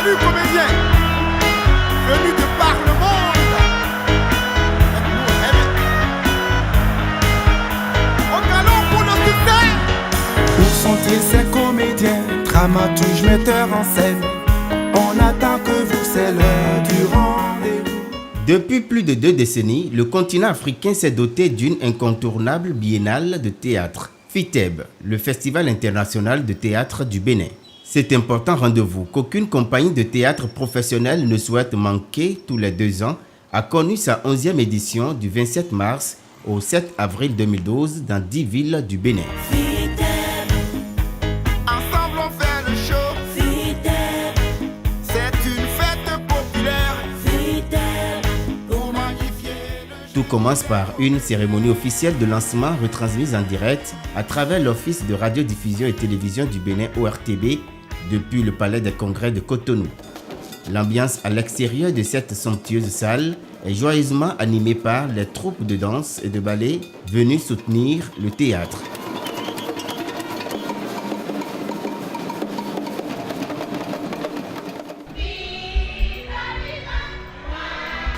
Salut comédiens, venus de par le monde. Au galop pour le succès. Où sont-ils ces comédiens, dramaturges, metteurs en scène? On attend que vous, c'est l'heure du rendez-vous. Depuis plus de 2 décennies, le continent africain s'est doté d'une incontournable biennale de théâtre, FITEB, le Festival international de théâtre du Bénin. Cet important rendez-vous qu'aucune compagnie de théâtre professionnelle ne souhaite manquer tous les 2 ans a connu sa 11e édition du 27 mars au 7 avril 2012 dans 10 villes du Bénin. Ensemble on fait le show. C'est une fête populaire. Pour magnifier le show. Tout commence par une cérémonie officielle de lancement retransmise en direct à travers l'Office de radiodiffusion et télévision du Bénin ORTB depuis le Palais des Congrès de Cotonou. L'ambiance à l'extérieur de cette somptueuse salle est joyeusement animée par les troupes de danse et de ballet venues soutenir le théâtre.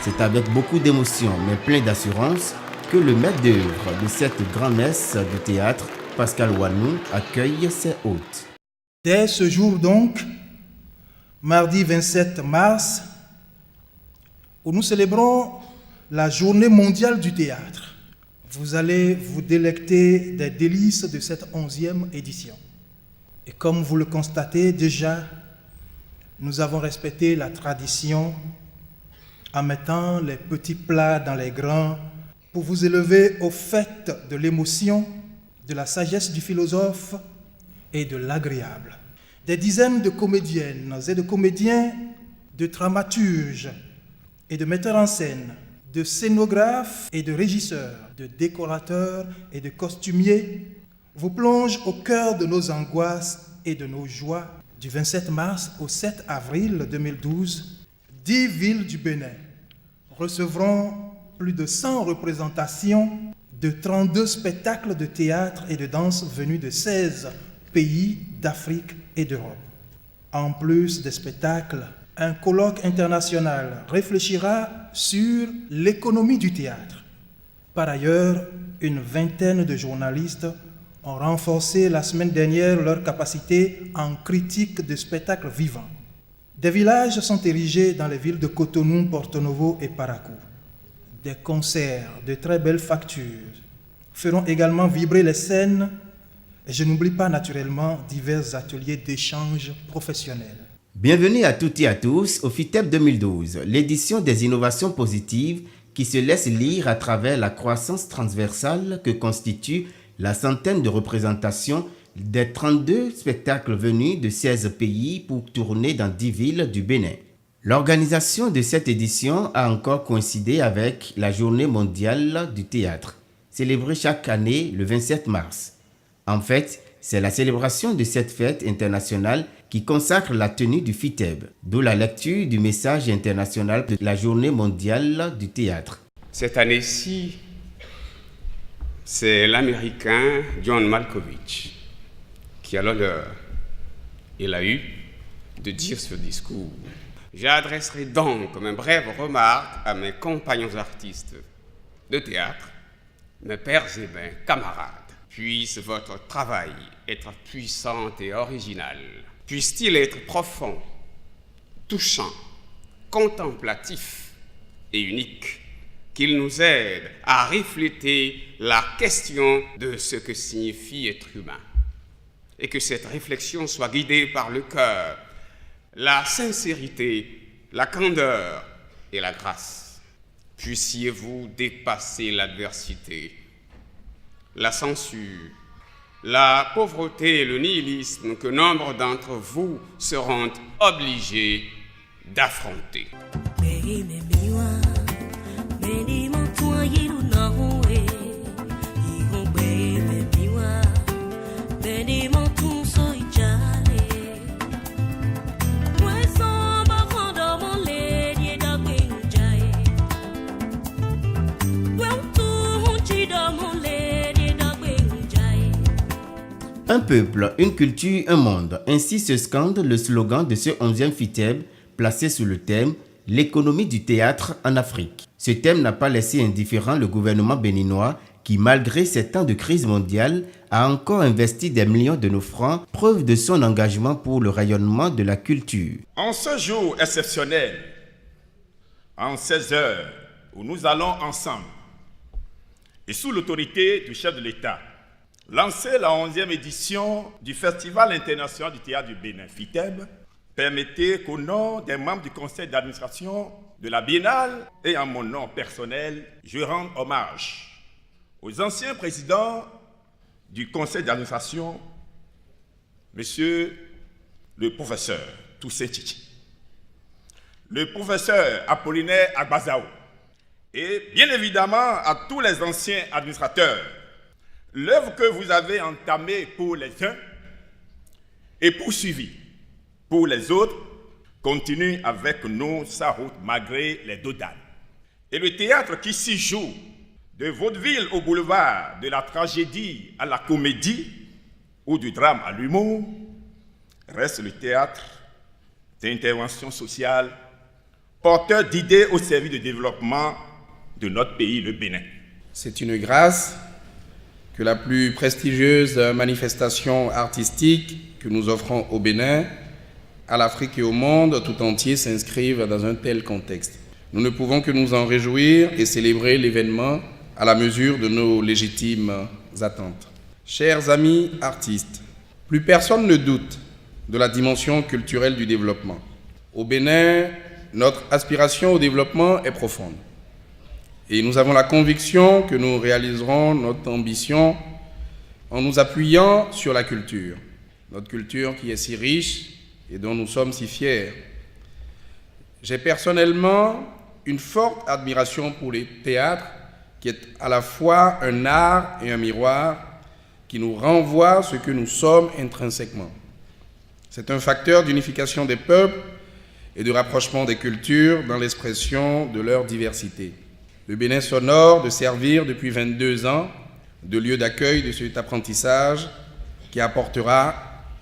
C'est avec beaucoup d'émotion mais plein d'assurance que le maître d'œuvre de cette grand-messe du théâtre, Pascal Wanou, accueille ses hôtes. Dès ce jour donc, mardi 27 mars, où nous célébrons la journée mondiale du théâtre, vous allez vous délecter des délices de cette 11e édition. Et comme vous le constatez déjà, nous avons respecté la tradition en mettant les petits plats dans les grands pour vous élever au fait de l'émotion, de la sagesse du philosophe et de l'agréable. Des dizaines de comédiennes et de comédiens, de dramaturges et de metteurs en scène, de scénographes et de régisseurs, de décorateurs et de costumiers vous plongent au cœur de nos angoisses et de nos joies. Du 27 mars au 7 avril 2012, 10 villes du Bénin recevront plus de 100 représentations de 32 spectacles de théâtre et de danse venus de 16 pays d'Afrique et d'Europe. En plus des spectacles, un colloque international réfléchira sur l'économie du théâtre. Par ailleurs, une vingtaine de journalistes ont renforcé la semaine dernière leur capacité en critique de spectacles vivants. Des villages sont érigés dans les villes de Cotonou, Porto Novo et Parakou. Des concerts de très belles factures feront également vibrer les scènes. Et je n'oublie pas naturellement divers ateliers d'échange professionnels. Bienvenue à toutes et à tous au FITEB 2012, l'édition des innovations positives qui se laisse lire à travers la croissance transversale que constitue la centaine de représentations des 32 spectacles venus de 16 pays pour tourner dans 10 villes du Bénin. L'organisation de cette édition a encore coïncidé avec la Journée mondiale du théâtre, célébrée chaque année le 27 mars. En fait, c'est la célébration de cette fête internationale qui consacre la tenue du FITEB, d'où la lecture du message international de la Journée mondiale du théâtre. Cette année-ci, c'est l'Américain John Malkovich qui a l'honneur et l'a eu de dire ce discours. J'adresserai donc mes brèves remarques à mes compagnons artistes de théâtre, mes pères et mes camarades. Puisse votre travail être puissant et original. Puisse-t-il être profond, touchant, contemplatif et unique. Qu'il nous aide à refléter la question de ce que signifie être humain. Et que cette réflexion soit guidée par le cœur, la sincérité, la candeur et la grâce. Puissiez-vous dépasser l'adversité, la censure, la pauvreté et le nihilisme que nombre d'entre vous seront obligés d'affronter. Un peuple, une culture, un monde. Ainsi se scande le slogan de ce 11e FITEB placé sous le thème « L'économie du théâtre en Afrique ». Ce thème n'a pas laissé indifférent le gouvernement béninois qui, malgré ces temps de crise mondiale, a encore investi des millions de nos francs, preuve de son engagement pour le rayonnement de la culture. En ce jour exceptionnel, en 16 heures, où nous allons ensemble, et sous l'autorité du chef de l'État, lancer la 11e édition du Festival international du théâtre du Bénin, FITEB, permettez qu'au nom des membres du conseil d'administration de la Biennale et en mon nom personnel, je rende hommage aux anciens présidents du conseil d'administration, monsieur le professeur Toussaint Tchitchi, le professeur Apollinaire Agbazao, et bien évidemment à tous les anciens administrateurs. L'œuvre que vous avez entamée pour les uns et poursuivie pour les autres continue avec nous sa route malgré les dodanes. Et le théâtre qui s'y joue, de vaudeville au boulevard, de la tragédie à la comédie ou du drame à l'humour, reste le théâtre d'intervention sociale, porteur d'idées au service du développement de notre pays, le Bénin. C'est une grâce que la plus prestigieuse manifestation artistique que nous offrons au Bénin, à l'Afrique et au monde tout entier s'inscrive dans un tel contexte. Nous ne pouvons que nous en réjouir et célébrer l'événement à la mesure de nos légitimes attentes. Chers amis artistes, plus personne ne doute de la dimension culturelle du développement. Au Bénin, notre aspiration au développement est profonde. Et nous avons la conviction que nous réaliserons notre ambition en nous appuyant sur la culture. Notre culture qui est si riche et dont nous sommes si fiers. J'ai personnellement une forte admiration pour les théâtres, qui est à la fois un art et un miroir qui nous renvoie ce que nous sommes intrinsèquement. C'est un facteur d'unification des peuples et de rapprochement des cultures dans l'expression de leur diversité. Le Bénin s'honore de servir depuis 22 ans de lieu d'accueil de cet apprentissage qui apportera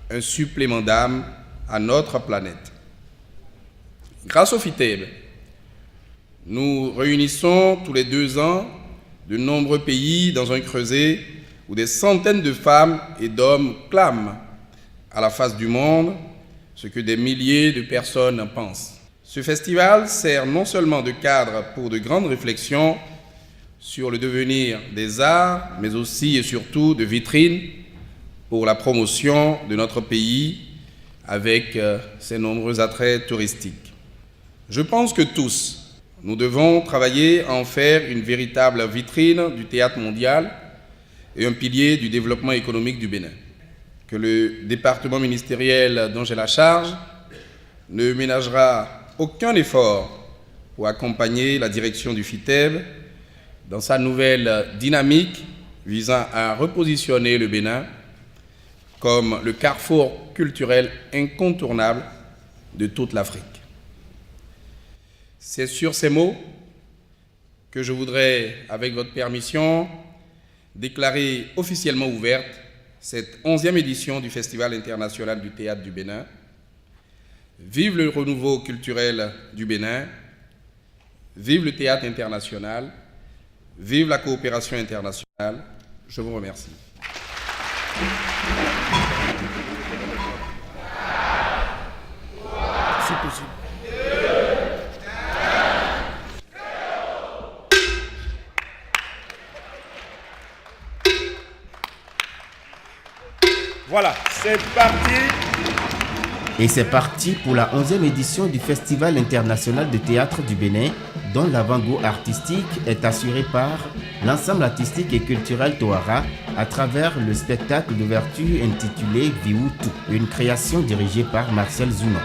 un supplément d'âme à notre planète. Grâce au FITEB, nous réunissons tous les 2 ans de nombreux pays dans un creuset où des centaines de femmes et d'hommes clament à la face du monde ce que des milliers de personnes pensent. Ce festival sert non seulement de cadre pour de grandes réflexions sur le devenir des arts, mais aussi et surtout de vitrine pour la promotion de notre pays avec ses nombreux attraits touristiques. Je pense que tous, nous devons travailler à en faire une véritable vitrine du théâtre mondial et un pilier du développement économique du Bénin. Que le département ministériel dont j'ai la charge ne ménagera aucun effort pour accompagner la direction du FITEB dans sa nouvelle dynamique visant à repositionner le Bénin comme le carrefour culturel incontournable de toute l'Afrique. C'est sur ces mots que je voudrais, avec votre permission, déclarer officiellement ouverte cette 11e édition du Festival international du théâtre du Bénin. Vive le renouveau culturel du Bénin, vive le théâtre international, vive la coopération internationale. Je vous remercie. Si possible. Voilà, c'est parti. Et c'est parti pour la 11e édition du Festival international de théâtre du Bénin, dont l'avant-goût artistique est assuré par l'ensemble artistique et culturel Toara à travers le spectacle d'ouverture intitulé Viutu, une création dirigée par Marcel Zuma.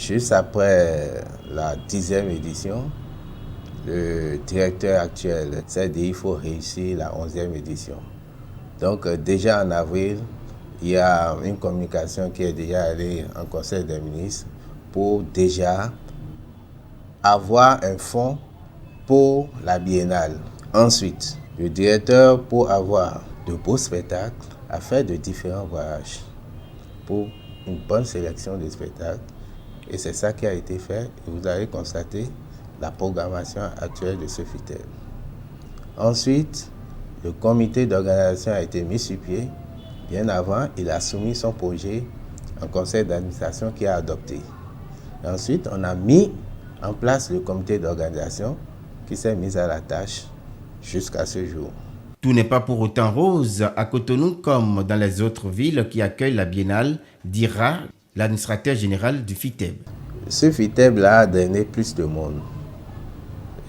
Juste après la 10e édition, le directeur actuel s'est dit qu'il faut réussir la 11e édition. Donc déjà en avril, il y a une communication qui est déjà allée en Conseil des ministres pour déjà avoir un fonds pour la biennale. Ensuite, le directeur, pour avoir de beaux spectacles, a fait de différents voyages pour une bonne sélection de spectacles. Et c'est ça qui a été fait. Et vous allez constater la programmation actuelle de ce FITEB. Ensuite, le comité d'organisation a été mis sur pied. Bien avant, il a soumis son projet en conseil d'administration qui a adopté. Et ensuite, on a mis en place le comité d'organisation qui s'est mis à la tâche jusqu'à ce jour. Tout n'est pas pour autant rose à Cotonou comme dans les autres villes qui accueillent la biennale, dira l'administrateur général du FITEB. Ce FITEB-là a donné plus de monde.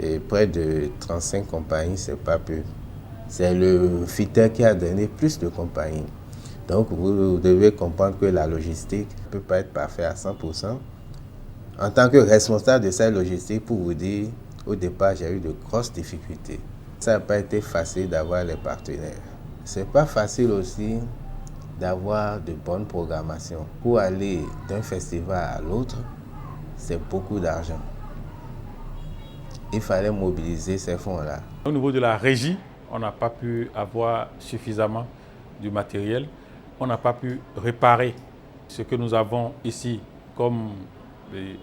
Et près de 35 compagnies, c'est pas peu. C'est le FITEB qui a donné plus de compagnies. Donc vous devez comprendre que la logistique ne peut pas être parfaite à 100%. En tant que responsable de cette logistique, pour vous dire, au départ, j'ai eu de grosses difficultés. Ça n'a pas été facile d'avoir les partenaires. C'est pas facile aussi d'avoir de bonnes programmations. Pour aller d'un festival à l'autre, c'est beaucoup d'argent. Il fallait mobiliser ces fonds-là. Au niveau de la régie, on n'a pas pu avoir suffisamment du matériel. On n'a pas pu réparer ce que nous avons ici comme les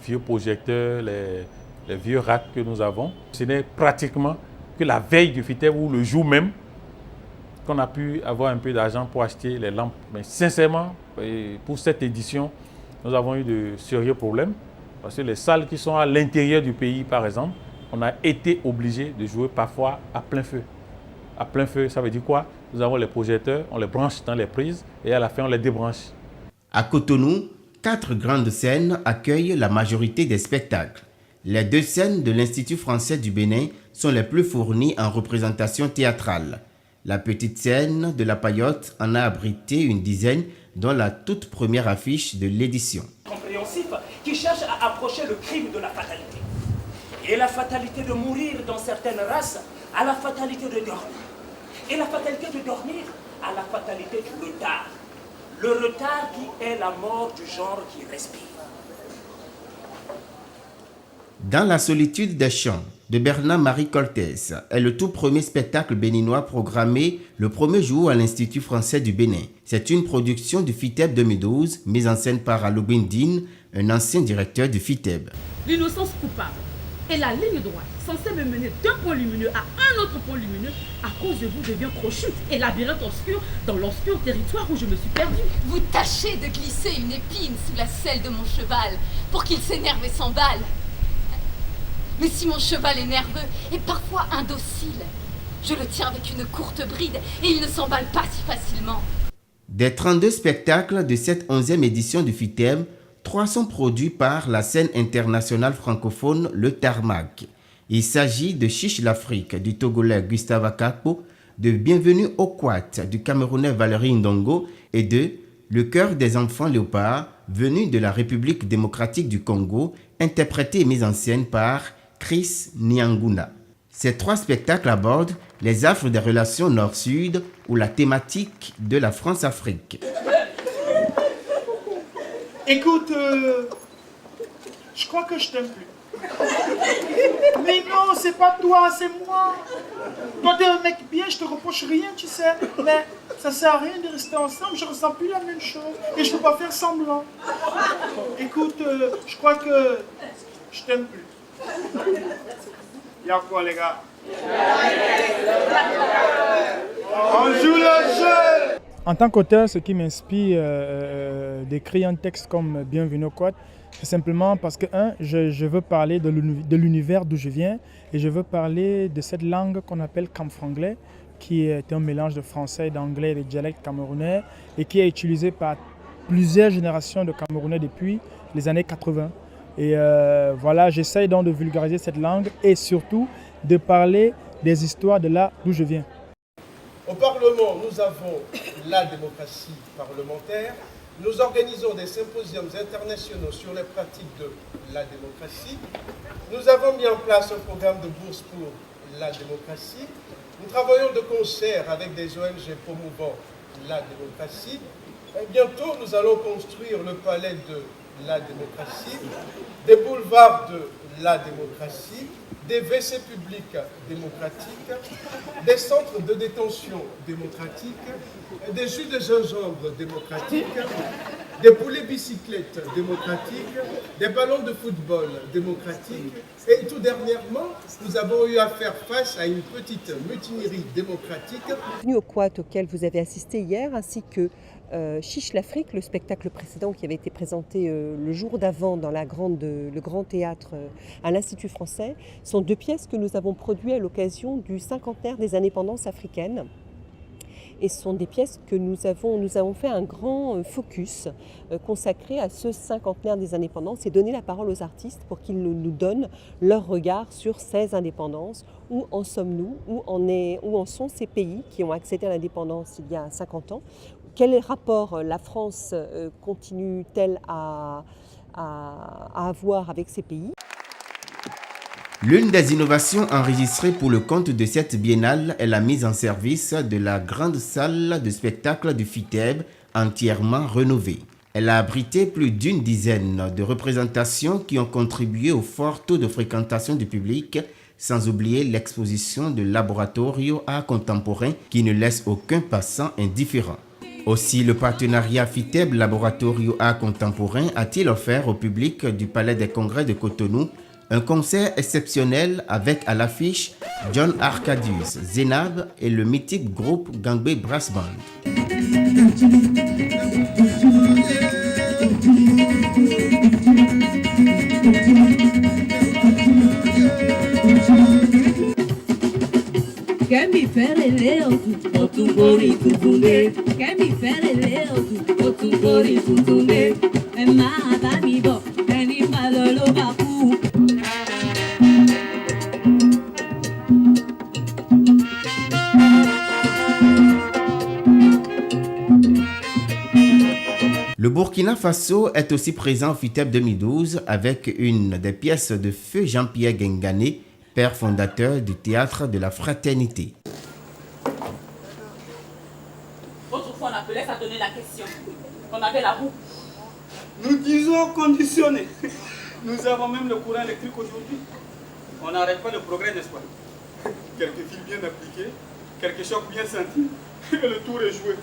vieux projecteurs, les vieux racks que nous avons. Ce n'est pratiquement que la veille du FITEB ou le jour même qu'on a pu avoir un peu d'argent pour acheter les lampes. Mais sincèrement, pour cette édition, nous avons eu de sérieux problèmes. Parce que les salles qui sont à l'intérieur du pays, par exemple, on a été obligé de jouer parfois à plein feu. À plein feu, ça veut dire quoi? Nous avons les projecteurs, on les branche dans les prises et à la fin, on les débranche. À Cotonou, 4 grandes scènes accueillent la majorité des spectacles. Les 2 scènes de l'Institut français du Bénin sont les plus fournies en représentation théâtrale. La petite scène de la Paillote en a abrité une dizaine, dont la toute première affiche de l'édition. Compréhensif qui cherche à approcher le crime de la fatalité. Et la fatalité de mourir dans certaines races à la fatalité de dormir. Et la fatalité de dormir à la fatalité du retard. Le retard qui est la mort du genre qui respire. Dans la solitude des champs de Bernard-Marie Coltès est le tout premier spectacle béninois programmé le premier jour à l'Institut français du Bénin. C'est une production du FITEB 2012, mise en scène par Aloubine Dine, un ancien directeur du FITEB. L'innocence coupable et la ligne droite censée me mener d'un point lumineux à un autre point lumineux à cause de vous devient crochue et labyrinthe obscur dans l'obscur territoire où je me suis perdue. Vous tâchez de glisser une épine sous la selle de mon cheval pour qu'il s'énerve et s'emballe. Mais si mon cheval est nerveux et parfois indocile, je le tiens avec une courte bride et il ne s'emballe pas si facilement. Des 32 spectacles de cette 11e édition du FITEB, 3 sont produits par la scène internationale francophone Le Tarmac. Il s'agit de Chiche l'Afrique du Togolais Gustave Akakpo, de Bienvenue au Quat du Camerounais Valérie Ndongo et de Le cœur des enfants léopards venu de la République démocratique du Congo, interprété et mis en scène par Chris Nyanguna. Ces 3 spectacles abordent les affres des relations nord-sud ou la thématique de la France-Afrique. Écoute, je crois que je t'aime plus. Mais non, c'est pas toi, c'est moi. Toi, t'es un mec bien, je te reproche rien, tu sais. Mais ça sert à rien de rester ensemble, je ressens plus la même chose. Et je peux pas faire semblant. Écoute, je crois que je t'aime plus. Y'a quoi, les gars? On joue le jeu! En tant qu'auteur, ce qui m'inspire d'écrire un texte comme Bienvenue au Quad, c'est simplement parce que, je veux parler de l'univers d'où je viens et je veux parler de cette langue qu'on appelle camfranglais, qui est un mélange de français et d'anglais et de dialectes camerounais et qui est utilisé par plusieurs générations de Camerounais depuis les années 80. Et voilà, j'essaye donc de vulgariser cette langue et surtout de parler des histoires de là d'où je viens. Au Parlement, nous avons la démocratie parlementaire, nous organisons des symposiums internationaux sur les pratiques de la démocratie. Nous avons mis en place un programme de bourse pour la démocratie. Nous travaillons de concert avec des ONG promouvant la démocratie. Et bientôt, nous allons construire le palais de la démocratie, des boulevards de la démocratie, des WC publics démocratiques, des centres de détention démocratiques, des jus de gingembre démocratiques, des poulets bicyclettes démocratiques, des ballons de football démocratiques. Et tout dernièrement, nous avons eu à faire face à une petite mutinerie démocratique. Bienvenue au quat auquel vous avez assisté hier, ainsi que Chiche l'Afrique, le spectacle précédent qui avait été présenté le jour d'avant dans le Grand Théâtre à l'Institut français, sont deux pièces que nous avons produites à l'occasion du cinquantenaire des indépendances africaines. Et ce sont des pièces que nous avons fait un grand focus consacré à ce cinquantenaire des indépendances et donner la parole aux artistes pour qu'ils nous donnent leur regard sur ces indépendances. Où en sommes-nous? Où en sont ces pays qui ont accédé à l'indépendance il y a 50 ans? Quel rapport la France continue-t-elle à avoir avec ces pays? L'une des innovations enregistrées pour le compte de cette biennale est la mise en service de la grande salle de spectacle du FITEB entièrement rénovée. Elle a abrité plus d'une dizaine de représentations qui ont contribué au fort taux de fréquentation du public, sans oublier l'exposition de Laboratorio Art Contemporain qui ne laisse aucun passant indifférent. Aussi, le partenariat FITEB Laboratorio Art Contemporain a-t-il offert au public du Palais des Congrès de Cotonou un concert exceptionnel avec à l'affiche John Arcadius, Zénab et le mythique groupe Gangbe Brass Band. Quer me fereleu, outro bori tutune. Quer me fereleu, outro bori tutune. É mata mi bo, é ni malolo baku. Le Burkina Faso est aussi présent au FITEB 2012 avec une des pièces de feu Jean-Pierre Gengané, père fondateur du Théâtre de la Fraternité. Autrefois, on appelait ça donner la question. On avait la roue. Nous disons conditionné. Nous avons même le courant électrique aujourd'hui. On n'arrête pas le progrès, n'est-ce pas? Quelques fils bien appliqués, quelques chocs bien sentis, et le tour est joué.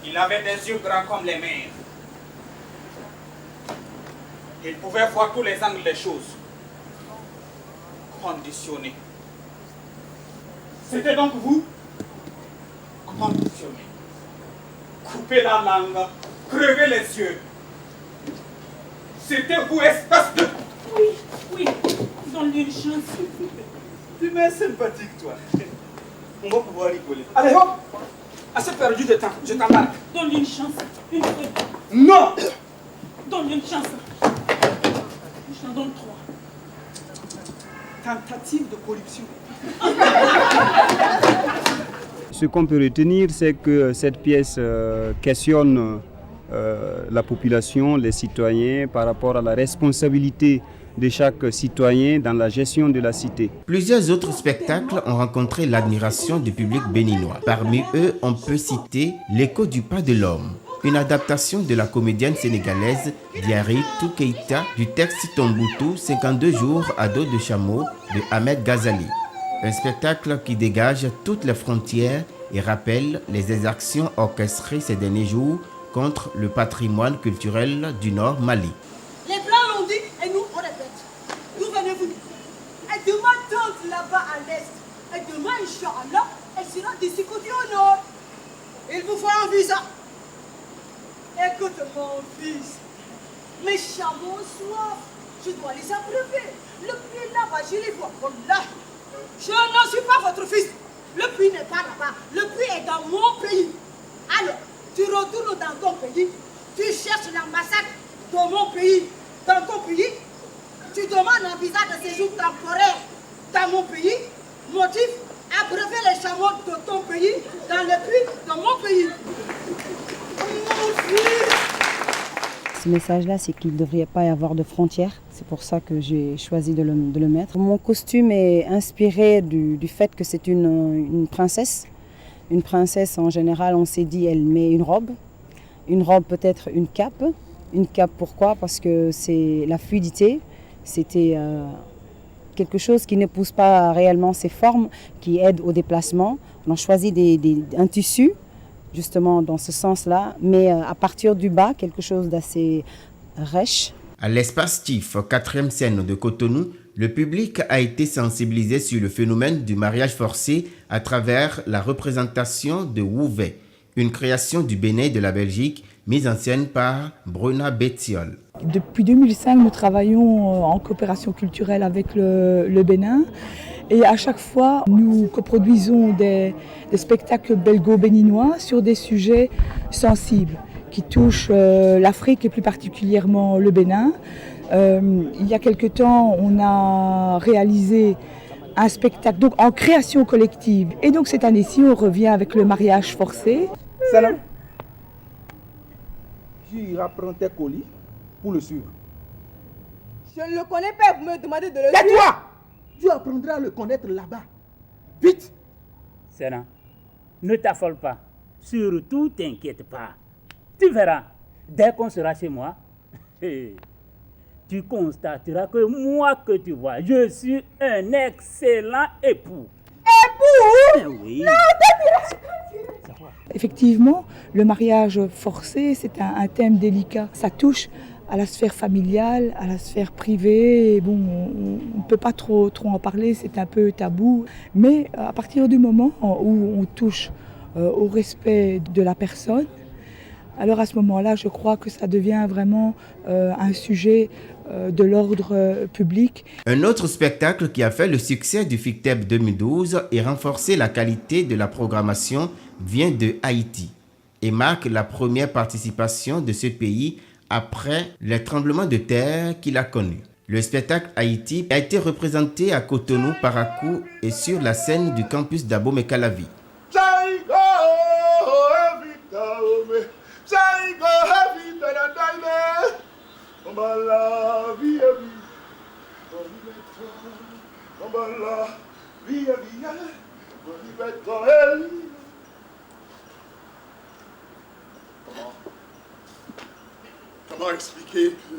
Il avait des yeux grands comme les mers. Il pouvait voir tous les angles des choses. Conditionné. C'était donc vous? Conditionné. Couper la langue, crever les yeux. C'était vous, espèce de... Oui, donne-lui une chance. Tu m'es sympathique, toi. On va pouvoir rigoler. Allez, hop! Assez perdu de temps, je t'embarque. Donne-lui une chance, une fois. Non! Donne-lui une chance. Je t'en donne 3. Tentative de corruption. Ce qu'on peut retenir, c'est que cette pièce questionne la population, les citoyens, par rapport à la responsabilité de chaque citoyen dans la gestion de la cité. Plusieurs autres spectacles ont rencontré l'admiration du public béninois. Parmi eux, on peut citer L'écho du pas de l'homme, une adaptation de la comédienne sénégalaise Diary Toukeita du texte Tombouctou, 52 jours à dos de chameau de Ahmed Ghazali. Un spectacle qui dégage toutes les frontières et rappelle les exactions orchestrées ces derniers jours contre le patrimoine culturel du Nord Mali. Les Blancs l'ont dit et nous on répète. D'où venez-vous? Et demain tente là-bas à l'est. Et demain, Inch'Allah, elle sera d'ici côté au nord. Il vous faut un visa. Écoute mon fils, mes chameaux soif, je dois les abreuver. Le puits là-bas, je les vois. Là, je ne suis pas votre fils. Le puits n'est pas là-bas. Le puits est dans mon pays. Alors, tu retournes dans ton pays. Tu cherches l'ambassade dans mon pays. Dans ton pays, tu demandes un visa de séjour temporaire dans mon pays. Motif, abreuver les chameaux de ton pays dans le puits de mon pays. Mon fils. ce message-là, c'est qu'il ne devrait pas y avoir de frontières. C'est pour ça que j'ai choisi de le mettre. Mon costume est inspiré du fait que c'est une princesse. Une princesse, en général, on s'est dit, elle met une robe. Une robe, peut-être une cape. Une cape, pourquoi? Parce que c'est la fluidité. C'était quelque chose qui n'épouse pas réellement ses formes, qui aide au déplacement. On a choisi un tissu, justement dans ce sens-là, mais à partir du bas, quelque chose d'assez rêche. À l'espace TIF, 4e scène de Cotonou, le public a été sensibilisé sur le phénomène du mariage forcé à travers la représentation de Wouvé, une création du Bénin et de la Belgique, mise en scène par Bruna Bettiol. Depuis 2005, nous travaillons en coopération culturelle avec le Bénin. Et à chaque fois, nous coproduisons des spectacles belgo-béninois sur des sujets sensibles qui touchent l'Afrique et plus particulièrement le Bénin. Il y a quelque temps, on a réalisé un spectacle donc en création collective. Et donc cette année-ci, on revient avec le mariage forcé. Salam, tu iras prendre tes colis pour le suivre. Je ne le connais pas, vous me demandez de le suivre. Tais-toi! Tu apprendras à le connaître là-bas. Vite! Sénat, ne t'affole pas. Surtout, t'inquiète pas. Tu verras, dès qu'on sera chez moi, tu constateras que moi que tu vois, je suis un excellent époux. Époux? Oui. Non, Effectivement, le mariage forcé, c'est un thème délicat. Ça touche à la sphère familiale, à la sphère privée. Bon, on ne peut pas trop en parler, c'est un peu tabou. Mais à partir du moment où on touche au respect de la personne, alors à ce moment-là, je crois que ça devient vraiment un sujet de l'ordre public. Un autre spectacle qui a fait le succès du FICTEP 2012 et renforcé la qualité de la programmation vient de Haïti et marque la première participation de ce pays après les tremblements de terre qu'il a connus. Le spectacle Haïti a été représenté à Cotonou, Parakou et sur la scène du campus d'Abomey-Calavi. Comment expliquer que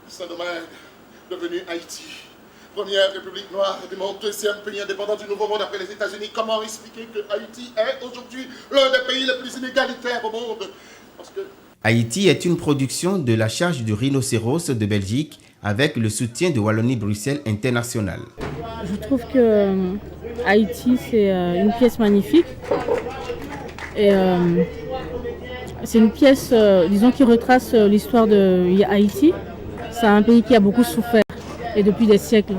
Saint-Domingue, devenu Haïti, première république noire du monde, deuxième pays indépendant du Nouveau Monde après les États-Unis, comment expliquer que Haïti est aujourd'hui l'un des pays les plus inégalitaires au monde? Parce que Haïti est une production de la Charge du Rhinocéros de Belgique avec le soutien de Wallonie-Bruxelles International. Je trouve que Haïti, c'est une pièce magnifique. Et c'est une pièce, disons, qui retrace l'histoire de Haïti. C'est un pays qui a beaucoup souffert, et depuis des siècles.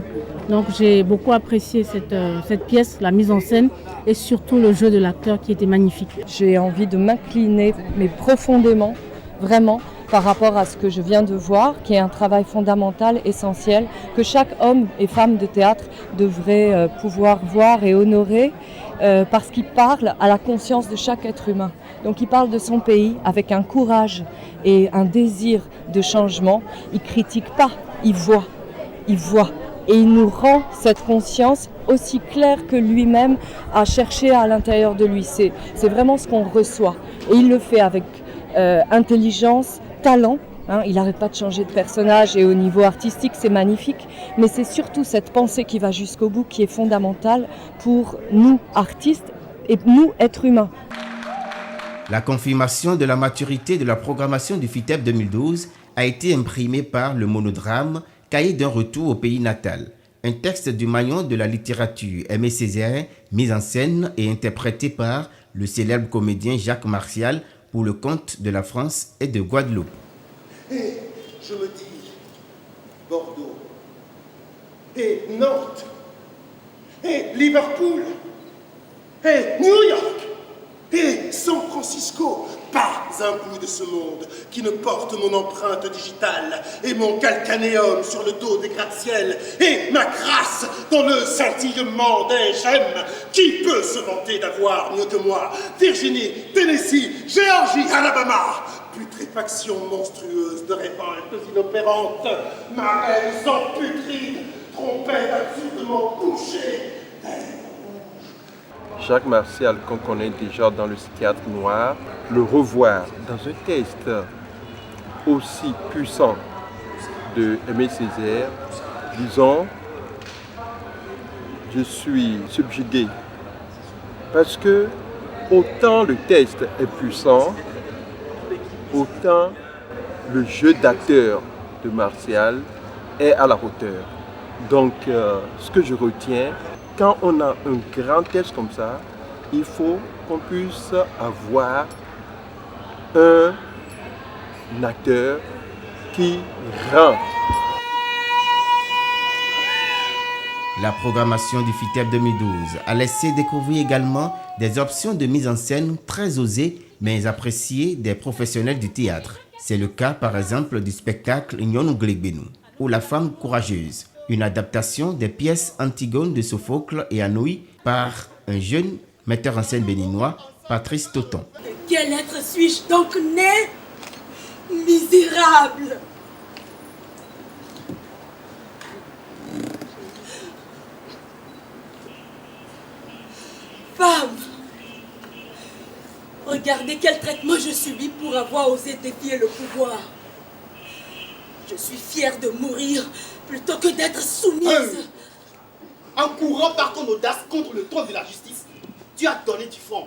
Donc j'ai beaucoup apprécié cette pièce, la mise en scène, et surtout le jeu de l'acteur qui était magnifique. J'ai envie de m'incliner, mais profondément, vraiment, par rapport à ce que je viens de voir, qui est un travail fondamental, essentiel, que chaque homme et femme de théâtre devrait pouvoir voir et honorer, parce qu'il parle à la conscience de chaque être humain. Donc il parle de son pays avec un courage et un désir de changement. Il ne critique pas, il voit. Et il nous rend cette conscience aussi claire que lui-même a cherché à l'intérieur de lui. C'est vraiment ce qu'on reçoit. Et il le fait avec intelligence, talent. Il n'arrête pas de changer de personnage et au niveau artistique, c'est magnifique. Mais c'est surtout cette pensée qui va jusqu'au bout qui est fondamentale pour nous, artistes, et nous, êtres humains. La confirmation de la maturité de la programmation du FITEP 2012 a été imprimée par le monodrame Cahier d'un retour au pays natal, un texte du maillon de la littérature Aimé Césaire, mis en scène et interprété par le célèbre comédien Jacques Martial pour le compte de la France et de Guadeloupe. Et je me dis, Bordeaux, et Nantes, et Liverpool, et New York, et San Francisco, pas un bout de ce monde qui ne porte mon empreinte digitale et mon calcanéum sur le dos des gratte-ciel et ma grâce dans le scintillement des gemmes. Qui peut se vanter d'avoir mieux que moi Virginie, Tennessee, Géorgie, Alabama, putréfaction monstrueuse de révoltes inopérantes, marraines sans putride, trompettes absurdement couchées. Jacques Martial, qu'on connaît déjà dans le théâtre noir, le revoir dans un texte aussi puissant de Aimé Césaire, disons, je suis subjugué. Parce que autant le texte est puissant, autant le jeu d'acteur de Martial est à la hauteur. Donc, ce que je retiens, quand on a un grand texte comme ça, il faut qu'on puisse avoir un acteur qui rend. La programmation du FITEB 2012 a laissé découvrir également des options de mise en scène très osées mais appréciées des professionnels du théâtre. C'est le cas par exemple du spectacle Nyonou Glegbenu ou La femme courageuse, une adaptation des pièces Antigone de Sophocle et Anouilh par un jeune metteur en scène béninois, Patrice Toton. Quel être suis-je donc né? Misérable! Femme! Regardez quel traitement je subis pour avoir osé défier le pouvoir. Je suis fière de mourir plutôt que d'être soumise. En courant par ton audace contre le trône de la justice, tu as donné du front,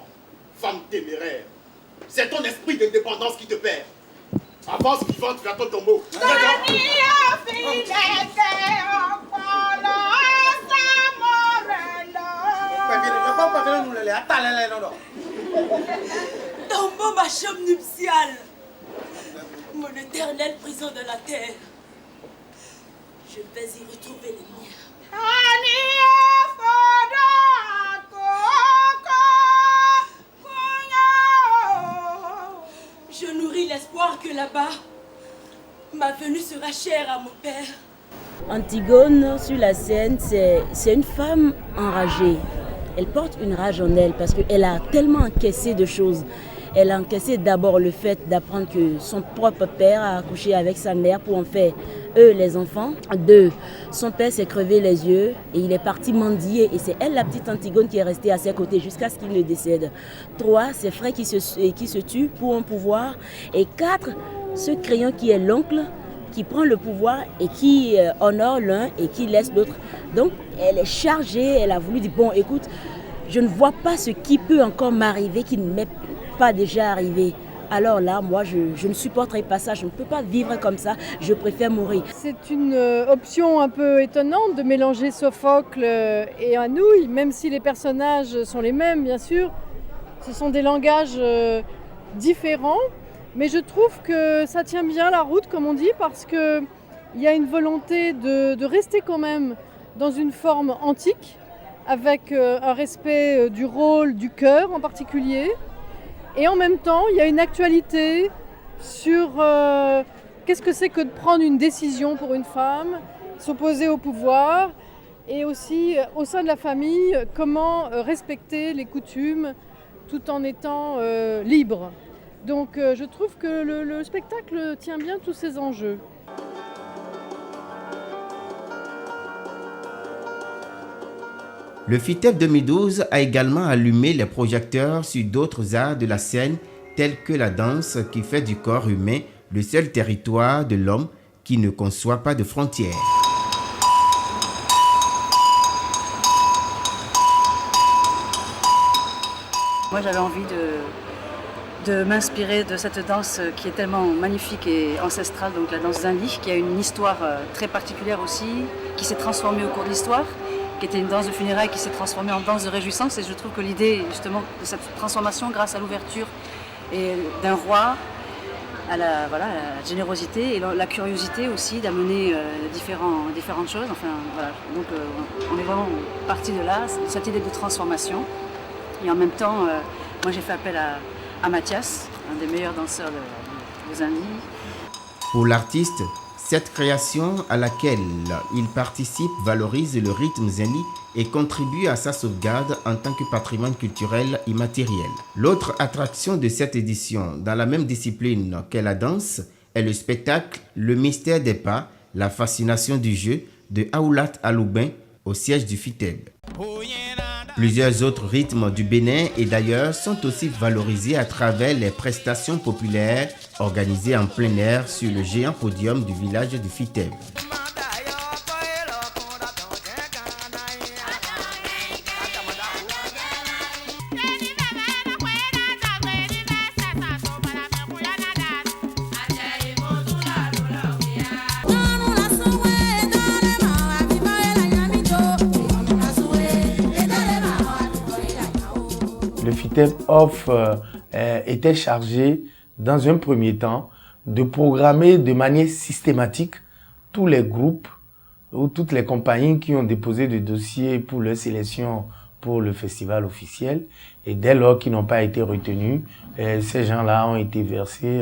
femme téméraire. C'est ton esprit d'indépendance qui te perd. Avance vivante vers ton tombeau. Tombeau, ma chambre nuptiale, mon éternelle prison de la terre. Je vais y retrouver les miens. Je nourris l'espoir que là-bas, ma venue sera chère à mon père. Antigone, sur la scène, c'est une femme enragée. Elle porte une rage en elle parce qu'elle a tellement encaissé de choses. Elle a encaissé d'abord le fait d'apprendre que son propre père a accouché avec sa mère pour en faire eux les enfants. 2, son père s'est crevé les yeux et il est parti mendier et c'est elle, la petite Antigone, qui est restée à ses côtés jusqu'à ce qu'il ne décède. 3, ses frères qui se tuent pour un pouvoir. Et 4, ce crayon qui est l'oncle qui prend le pouvoir et qui honore l'un et qui laisse l'autre. Donc elle est chargée, elle a voulu dire bon écoute, je ne vois pas ce qui peut encore m'arriver qui ne m'est pas déjà arrivé. Alors là, moi, je ne supporterai pas ça, je ne peux pas vivre comme ça, je préfère mourir. C'est une option un peu étonnante de mélanger Sophocle et Anouilh, même si les personnages sont les mêmes, bien sûr. Ce sont des langages différents, mais je trouve que ça tient bien la route, comme on dit, parce qu'il y a une volonté de rester quand même dans une forme antique, avec un respect du rôle, du cœur en particulier. Et en même temps, il y a une actualité sur qu'est-ce que c'est que de prendre une décision pour une femme, s'opposer au pouvoir, et aussi au sein de la famille, comment respecter les coutumes tout en étant libre. Donc je trouve que le spectacle tient bien tous ces enjeux. Le FITEB 2012 a également allumé les projecteurs sur d'autres arts de la scène tels que la danse qui fait du corps humain le seul territoire de l'homme qui ne conçoit pas de frontières. Moi j'avais envie de m'inspirer de cette danse qui est tellement magnifique et ancestrale, donc la danse d'Inly, qui a une histoire très particulière aussi, qui s'est transformée au cours de l'histoire, qui était une danse de funérailles qui s'est transformée en danse de réjouissance. Et je trouve que l'idée justement de cette transformation grâce à l'ouverture et d'un roi, à la générosité et la curiosité aussi d'amener différentes choses. Enfin, voilà. Donc on est vraiment parti de là, cette idée de transformation. Et en même temps, moi j'ai fait appel à Mathias, un des meilleurs danseurs de Zindi. Pour l'artiste, Cette création à laquelle il participe valorise le rythme zeni et contribue à sa sauvegarde en tant que patrimoine culturel immatériel. L'autre attraction de cette édition, dans la même discipline qu'est la danse, est le spectacle Le mystère des pas, la fascination du jeu de Aoulat Aloubin au siège du FITEB. Plusieurs autres rythmes du Bénin et d'ailleurs sont aussi valorisés à travers les prestations populaires organisées en plein air sur le géant podium du village du FITEB. Le FITEB était chargé, dans un premier temps, de programmer de manière systématique tous les groupes ou toutes les compagnies qui ont déposé des dossiers pour leur sélection pour le festival officiel. Et dès lors qu'ils n'ont pas été retenus, ces gens-là ont été versés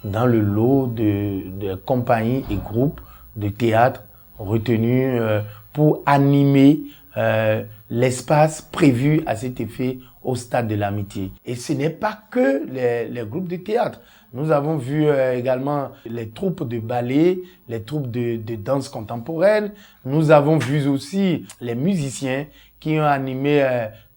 dans le lot de compagnies et groupes de théâtre retenus pour animer l'espace prévu à cet effet au Stade de l'Amitié. Et ce n'est pas que les groupes de théâtre. Nous avons vu également les troupes de ballet, les troupes de danse contemporaine. Nous avons vu aussi les musiciens qui ont animé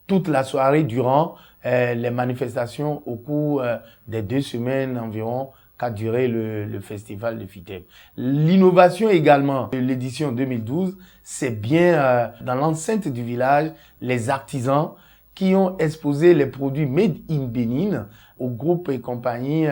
toute la soirée durant les manifestations au cours des 2 semaines environ qu'a duré le festival de FITEB. L'innovation également de l'édition 2012, c'est bien dans l'enceinte du village, les artisans qui ont exposé les produits made in Bénin aux groupes et compagnies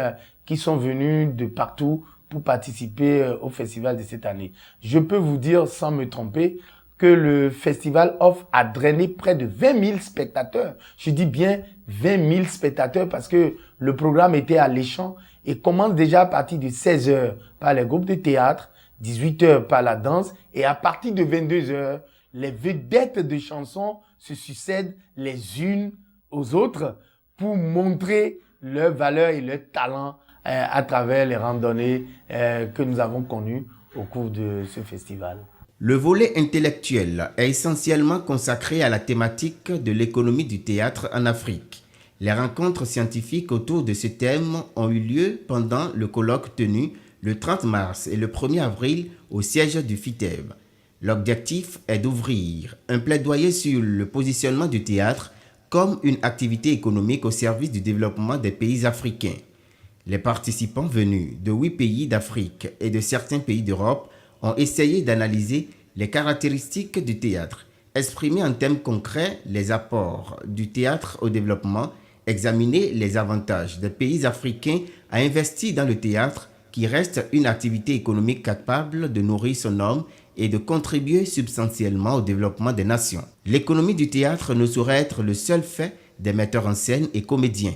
qui sont venus de partout pour participer au festival de cette année. Je peux vous dire, sans me tromper, que le festival a drainé près de 20 000 spectateurs. Je dis bien 20 000 spectateurs parce que le programme était alléchant et commence déjà à partir de 16h par les groupes de théâtre, 18h par la danse et à partir de 22h, les vedettes de chansons se succèdent les unes aux autres pour montrer leur valeur et leur talent à travers les randonnées que nous avons connues au cours de ce festival. Le volet intellectuel est essentiellement consacré à la thématique de l'économie du théâtre en Afrique. Les rencontres scientifiques autour de ce thème ont eu lieu pendant le colloque tenu le 30 mars et le 1er avril au siège du FITEB. L'objectif est d'ouvrir un plaidoyer sur le positionnement du théâtre comme une activité économique au service du développement des pays africains. Les participants venus de 8 pays d'Afrique et de certains pays d'Europe ont essayé d'analyser les caractéristiques du théâtre, exprimer en termes concrets les apports du théâtre au développement, examiner les avantages des pays africains à investir dans le théâtre qui reste une activité économique capable de nourrir son homme et de contribuer substantiellement au développement des nations. L'économie du théâtre ne saurait être le seul fait des metteurs en scène et comédiens.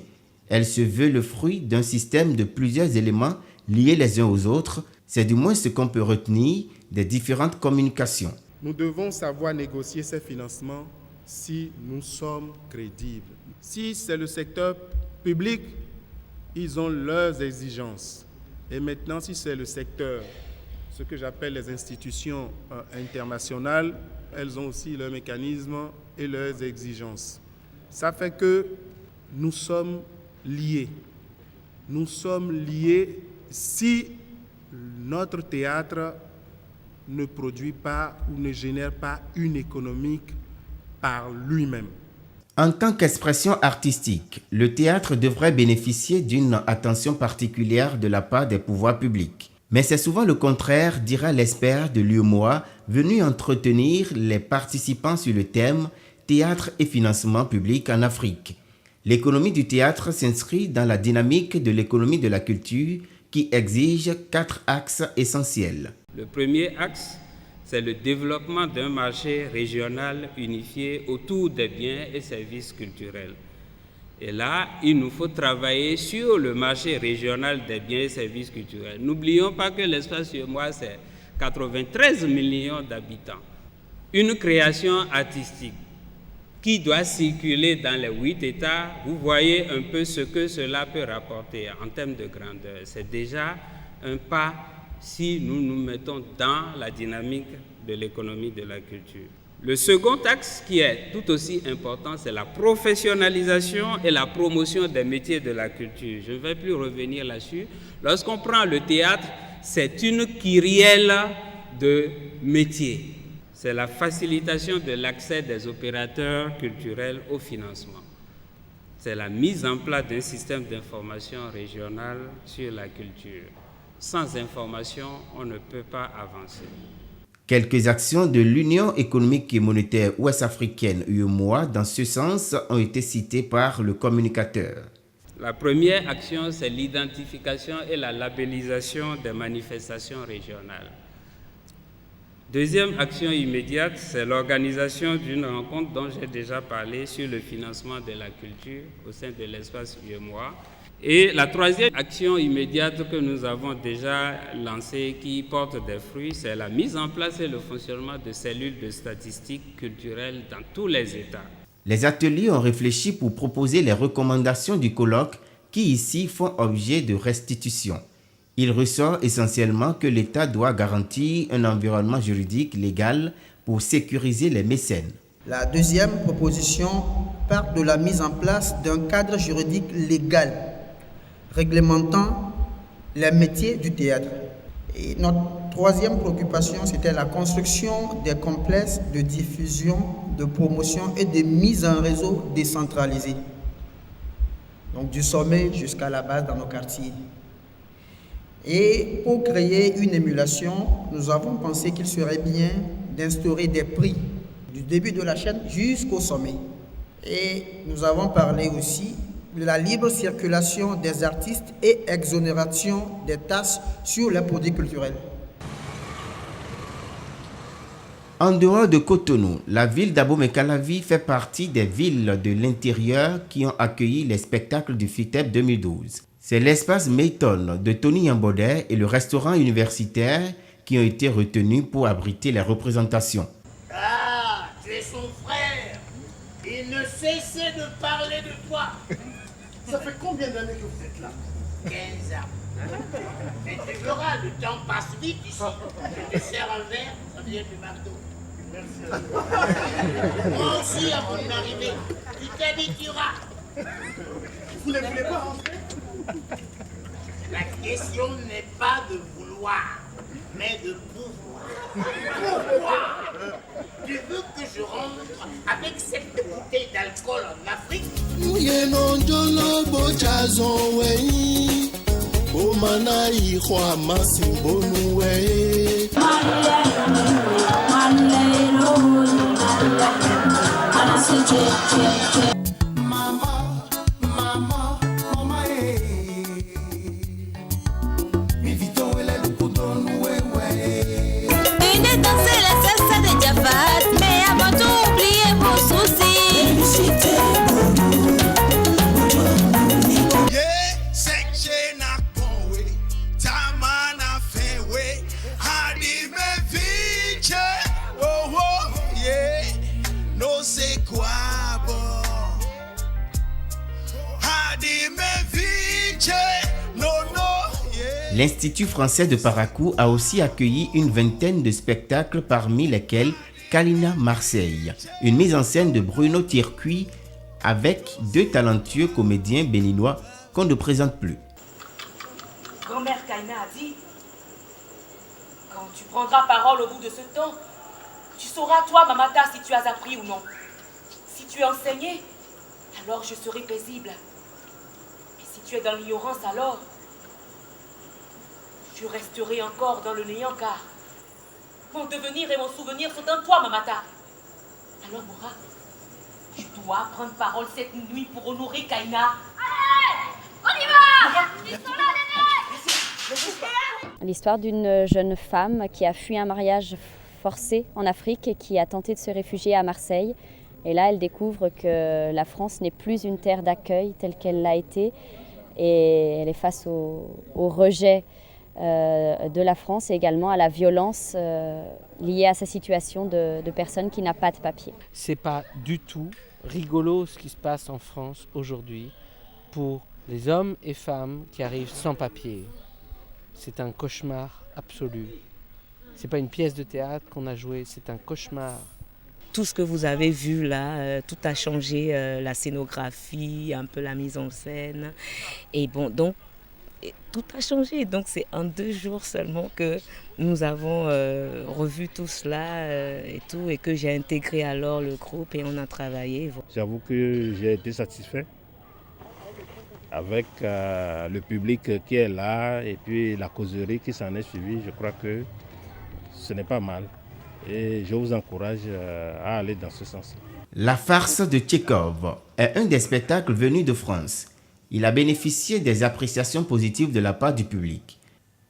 Elle se veut le fruit d'un système de plusieurs éléments liés les uns aux autres. C'est du moins ce qu'on peut retenir des différentes communications. Nous devons savoir négocier ces financements si nous sommes crédibles. Si c'est le secteur public, ils ont leurs exigences. Et maintenant, si c'est le secteur, ce que j'appelle les institutions internationales, elles ont aussi leurs mécanismes et leurs exigences. Ça fait que nous sommes liés. Nous sommes liés si notre théâtre ne produit pas ou ne génère pas une économie par lui-même. En tant qu'expression artistique, le théâtre devrait bénéficier d'une attention particulière de la part des pouvoirs publics. Mais c'est souvent le contraire, dira l'expert de l'UEMOA, venu entretenir les participants sur le thème « Théâtre et financement public en Afrique ». L'économie du théâtre s'inscrit dans la dynamique de l'économie de la culture qui exige 4 axes essentiels. Le premier axe, c'est le développement d'un marché régional unifié autour des biens et services culturels. Et là, il nous faut travailler sur le marché régional des biens et services culturels. N'oublions pas que l'espace chez moi, c'est 93 millions d'habitants. Une création artistique qui doit circuler dans les 8 États, vous voyez un peu ce que cela peut rapporter en termes de grandeur. C'est déjà un pas si nous nous mettons dans la dynamique de l'économie de la culture. Le second axe qui est tout aussi important, c'est la professionnalisation et la promotion des métiers de la culture. Je ne vais plus revenir là-dessus. Lorsqu'on prend le théâtre, c'est une kyrielle de métiers. C'est la facilitation de l'accès des opérateurs culturels au financement. C'est la mise en place d'un système d'information régional sur la culture. Sans information, on ne peut pas avancer. Quelques actions de l'Union économique et monétaire ouest-africaine UEMOA dans ce sens ont été citées par le communicateur. La première action, c'est l'identification et la labellisation des manifestations régionales. Deuxième action immédiate, c'est l'organisation d'une rencontre dont j'ai déjà parlé sur le financement de la culture au sein de l'espace UEMOA. Et la troisième action immédiate que nous avons déjà lancée qui porte des fruits, c'est la mise en place et le fonctionnement de cellules de statistiques culturelles dans tous les États. Les ateliers ont réfléchi pour proposer les recommandations du colloque qui ici font objet de restitution. Il ressort essentiellement que l'État doit garantir un environnement juridique légal pour sécuriser les mécènes. La deuxième proposition part de la mise en place d'un cadre juridique légal réglementant les métiers du théâtre. Et notre troisième préoccupation, c'était la construction des complexes de diffusion, de promotion et de mise en réseau décentralisé. Donc du sommet jusqu'à la base dans nos quartiers. Et pour créer une émulation, nous avons pensé qu'il serait bien d'instaurer des prix du début de la chaîne jusqu'au sommet. Et nous avons parlé aussi de la libre circulation des artistes et exonération des taxes sur les produits culturels. En dehors de Cotonou, la ville d'Abomey-Calavi fait partie des villes de l'intérieur qui ont accueilli les spectacles du FITEB 2012. C'est l'espace Mayton de Tony Yambodé et le restaurant universitaire qui ont été retenus pour abriter les représentations. Ah, tu es son frère. Il ne cessait de parler de toi. Ça fait combien d'années que vous êtes là? 15 ans. Mais tu verras, le temps passe vite ici. Je te sers un verre, ça vient du marteau. Merci à toi. Moi aussi, à mon arrivée, tu t'habitueras. Vous ne voulez pas rentrer? La question n'est pas de vouloir, mais de pouvoir. Pourquoi? Tu veux que je rentre avec cette bouteille d'alcool en Afrique? L'Institut français de Parakou a aussi accueilli une vingtaine de spectacles, parmi lesquels Kalina Marseille, une mise en scène de Bruno Tircuit avec deux talentueux comédiens béninois qu'on ne présente plus. Grand-mère Kalina a dit, quand tu prendras parole au bout de ce temps, tu sauras toi, Mamata, si tu as appris ou non. Si tu es enseigné, alors je serai paisible. Et si tu es dans l'ignorance, alors je resterai encore dans le néant, car mon devenir et mon souvenir sont en toi, Mamata. Alors, Mora, tu dois prendre parole cette nuit pour honorer Kaina. Allez, on y va! Ils sont là, les L'histoire d'une jeune femme qui a fui un mariage forcé en Afrique et qui a tenté de se réfugier à Marseille. Et là, elle découvre que la France n'est plus une terre d'accueil telle qu'elle l'a été. Et elle est face au rejet de la France et également à la violence liée à sa situation de personne qui n'a pas de papier. C'est pas du tout rigolo ce qui se passe en France aujourd'hui pour les hommes et femmes qui arrivent sans papier. c'est un cauchemar absolu. C'est pas une pièce de théâtre qu'on a jouée, c'est un cauchemar. Tout ce que vous avez vu là, tout a changé, la scénographie, un peu la mise en scène. Et bon, donc, tout a changé. Donc, c'est en 2 jours seulement que nous avons revu tout cela et tout, et que j'ai intégré alors le groupe et on a travaillé. J'avoue que j'ai été satisfait avec le public qui est là et puis la causerie qui s'en est suivie. Je crois que ce n'est pas mal. Et je vous encourage à aller dans ce sens. La farce de Tchekhov est un des spectacles venus de France. Il a bénéficié des appréciations positives de la part du public.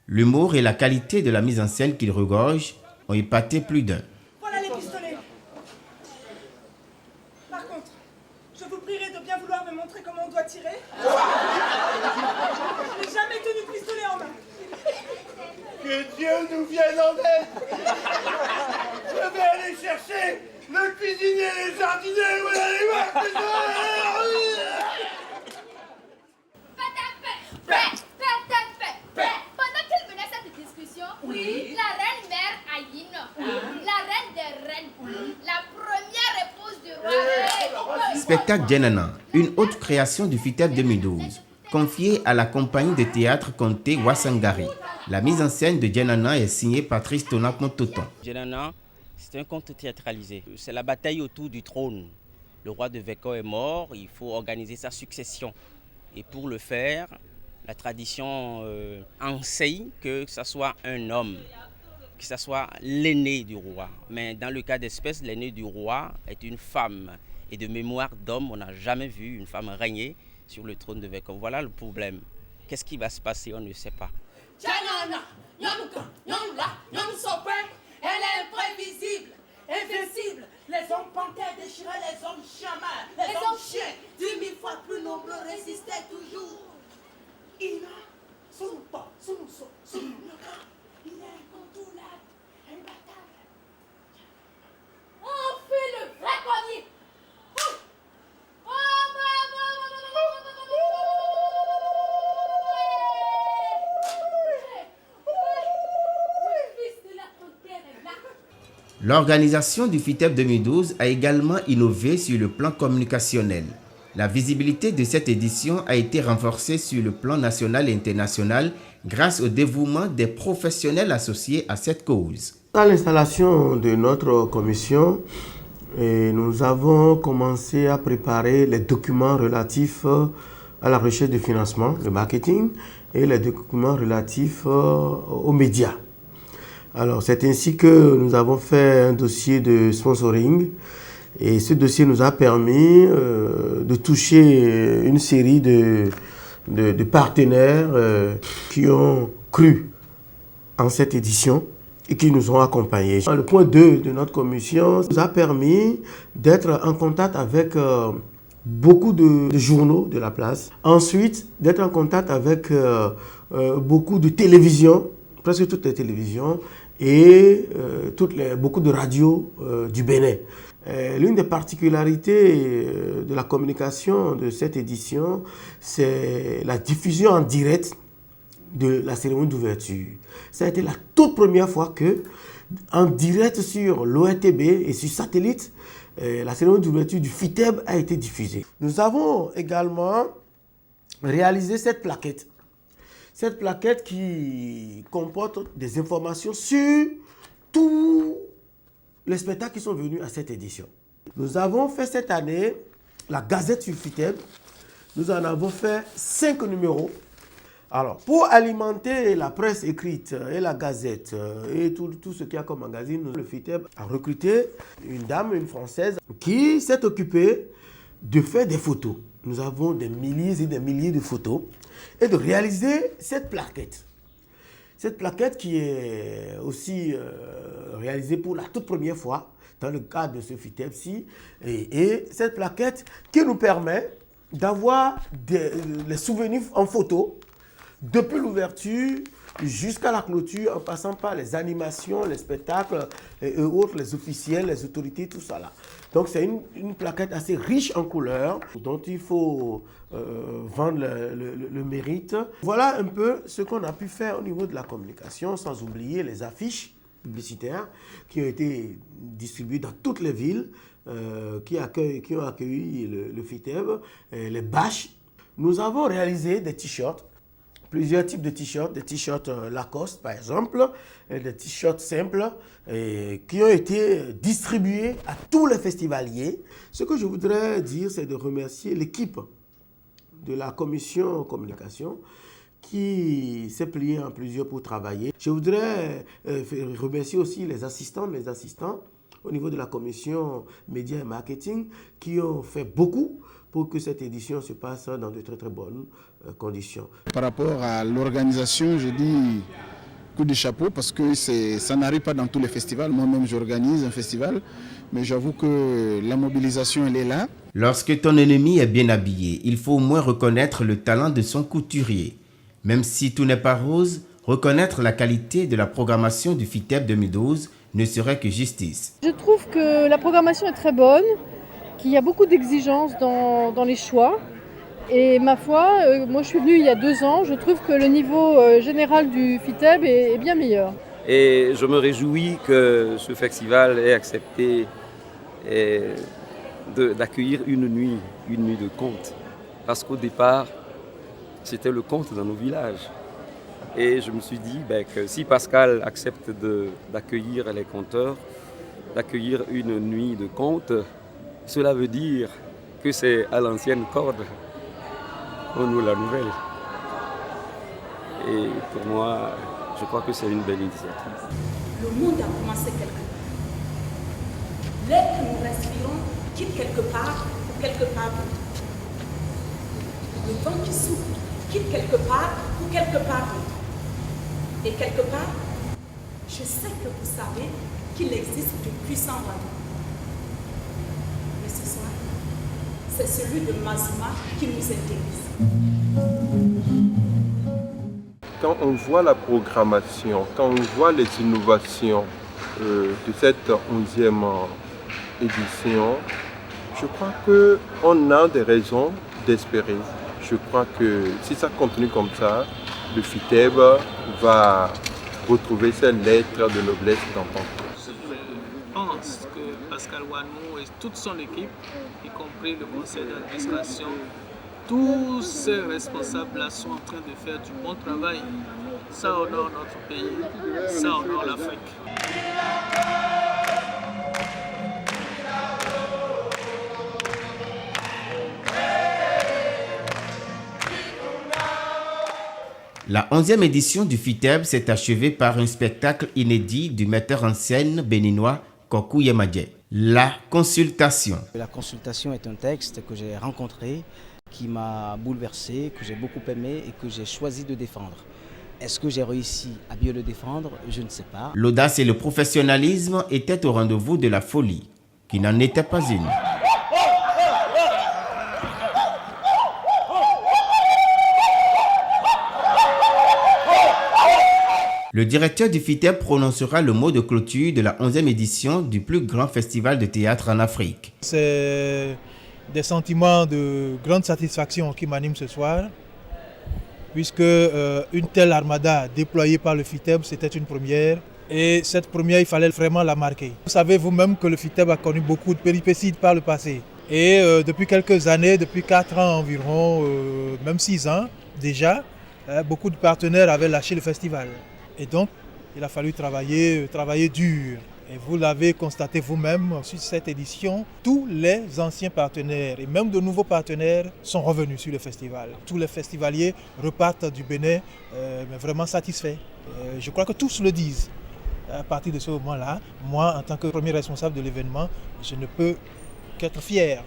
L'humour et la qualité de la mise en scène qu'il regorge ont épaté plus d'un. Voilà les pistolets. Par contre, je vous prierai de bien vouloir me montrer comment on doit tirer. Je n'ai jamais tenu de pistolet en main. Que Dieu nous vienne en aide. Je vais aller chercher le cuisinier et les jardiniers. Vous allez voir que Pendant qu'elle menait cette discussion, la reine mère Aïne, la reine des reines, la première épouse du roi. Spectacle Djenana, une autre création du FITEB 2012, confiée à la compagnie de théâtre Comté Wassangari. La mise en scène de Djenana est signée Patrice Tonac-Montoton. Djenana, c'est un conte théâtralisé. C'est la bataille autour du trône. Le roi de Veko est mort, il faut organiser sa succession. Et pour le faire, la tradition enseigne que ce soit un homme, que ce soit l'aîné du roi. Mais dans le cas d'espèce, l'aîné du roi est une femme. Et de mémoire d'homme, on n'a jamais vu une femme régner sur le trône de Veko. Voilà le problème. Qu'est-ce qui va se passer? On ne sait pas. Elle est imprévisible, invincible. Les hommes panthères déchiraient les hommes chamans, les hommes chiens, 10 000 fois plus nombreux résistaient toujours. Ina, son pas, son il est incontournable, imbattable. On fait le vrai premier. L'organisation du FITEB 2012 a également innové sur le plan communicationnel. La visibilité de cette édition a été renforcée sur le plan national et international grâce au dévouement des professionnels associés à cette cause. À l'installation de notre commission, nous avons commencé à préparer les documents relatifs à la recherche de financement, le marketing, et les documents relatifs aux médias. Alors, c'est ainsi que nous avons fait un dossier de sponsoring et ce dossier nous a permis de toucher une série de partenaires qui ont cru en cette édition et qui nous ont accompagnés. Le point 2 de notre commission nous a permis d'être en contact avec beaucoup de journaux de la place. Ensuite, d'être en contact avec beaucoup de télévisions, presque toutes les télévisions, et beaucoup de radios du Bénin. L'une des particularités de la communication de cette édition, c'est la diffusion en direct de la cérémonie d'ouverture. Ça a été la toute première fois que, en direct sur l'ORTB et sur satellite, la cérémonie d'ouverture du FITEB a été diffusée. Nous avons également réalisé cette plaquette. Cette plaquette qui comporte des informations sur tous les spectacles qui sont venus à cette édition. Nous avons fait cette année la Gazette sur FITEB. Nous en avons fait 5 numéros. Alors, pour alimenter la presse écrite et la Gazette et tout ce qu'il y a comme magazine, le FITEB a recruté une dame, une Française, qui s'est occupée de faire des photos. Nous avons des milliers et des milliers de photos et de réaliser cette plaquette. Cette plaquette qui est aussi réalisée pour la toute première fois dans le cadre de ce FITEB-ci. Et cette plaquette qui nous permet d'avoir les souvenirs en photo depuis l'ouverture jusqu'à la clôture, en passant par les animations, les spectacles et autres, les officiels, les autorités, tout ça là. Donc c'est une plaquette assez riche en couleurs dont il faut vendre le mérite. Voilà un peu ce qu'on a pu faire au niveau de la communication, sans oublier les affiches publicitaires qui ont été distribuées dans toutes les villes qui ont accueilli le FITEB, les bâches. Nous avons réalisé des t-shirts, plusieurs types de t-shirts, des t-shirts Lacoste par exemple, et des t-shirts simples qui ont été distribués à tous les festivaliers. Ce que je voudrais dire, c'est de remercier l'équipe de la commission communication qui s'est pliée en plusieurs pour travailler. Je voudrais remercier aussi les assistants au niveau de la commission médias et marketing qui ont fait beaucoup pour que cette édition se passe dans de très très bonnes conditions. Par rapport à l'organisation, je dis coup de chapeau parce que ça n'arrive pas dans tous les festivals. Moi-même, j'organise un festival, mais j'avoue que la mobilisation, elle est là. Lorsque ton ennemi est bien habillé, il faut au moins reconnaître le talent de son couturier. Même si tout n'est pas rose, reconnaître la qualité de la programmation du FITEB 2012 ne serait que justice. Je trouve que la programmation est très bonne, qu'il y a beaucoup d'exigences dans les choix. Et ma foi, moi je suis venue il y a 2 ans, je trouve que le niveau général du FITEB est bien meilleur. Et je me réjouis que ce festival ait accepté d'accueillir une nuit de contes. Parce qu'au départ, c'était le conte dans nos villages. Et je me suis dit que si Pascal accepte d'accueillir les conteurs, d'accueillir une nuit de contes, cela veut dire que c'est à l'ancienne corde qu'on noue la nouvelle. Et pour moi, je crois que c'est une belle initiative. Le monde a commencé quelque part. L'air que nous respirons quitte quelque part pour quelque part d'autre. Le vent qui souffle quitte quelque part pour quelque part d'autre. Et quelque part, je sais que vous savez qu'il existe de puissants royaumes. Mais ce soir, c'est celui de Mazuma qui nous intéresse. Quand on voit la programmation, quand on voit les innovations de cette 11e édition, je crois qu'on a des raisons d'espérer. Je crois que si ça continue comme ça, le FITEB va retrouver ses lettres de noblesse d'antan. Je pense que Pascal Wanou et toute son équipe, y compris le conseil d'administration, tous ces responsables-là sont en train de faire du bon travail. Ça honore notre pays, ça honore l'Afrique. La 11e édition du FITEB s'est achevée par un spectacle inédit du metteur en scène béninois Kokou Yemadje. La consultation. La consultation est un texte que j'ai rencontré, qui m'a bouleversé, que j'ai beaucoup aimé et que j'ai choisi de défendre. Est-ce que j'ai réussi à bien le défendre? Je ne sais pas. L'audace et le professionnalisme étaient au rendez-vous de la folie, qui n'en était pas une. Le directeur du FITEB prononcera le mot de clôture de la 11e édition du plus grand festival de théâtre en Afrique. C'est des sentiments de grande satisfaction qui m'animent ce soir, puisque une telle armada déployée par le FITEB, c'était une première. Et cette première, il fallait vraiment la marquer. Vous savez vous-même que le FITEB a connu beaucoup de péripéties par le passé. Et depuis quelques années, depuis 4 ans environ, même 6 ans déjà, beaucoup de partenaires avaient lâché le festival. Et donc, il a fallu travailler dur. Et vous l'avez constaté vous-même, sur cette édition, tous les anciens partenaires et même de nouveaux partenaires sont revenus sur le festival. Tous les festivaliers repartent du Bénin mais vraiment satisfaits. Je crois que tous le disent. À partir de ce moment-là, moi, en tant que premier responsable de l'événement, je ne peux qu'être fier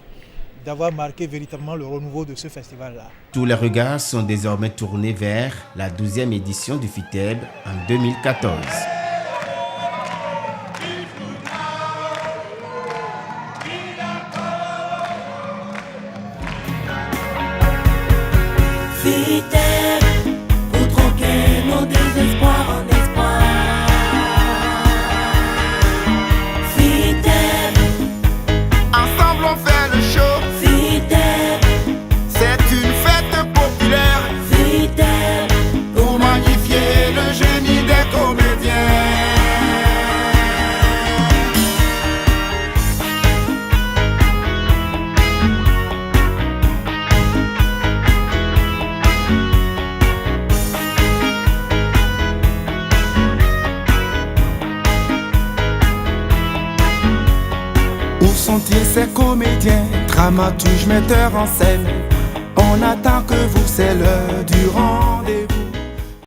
d'avoir marqué véritablement le renouveau de ce festival-là. Tous les regards sont désormais tournés vers la 12e édition du FITEB en 2014. FITEB, pour troquer nos désespoirs. volontiers ces comédiens, dramaturges, metteurs en scène. On attend que vous, c'est l'heure du rendez-vous.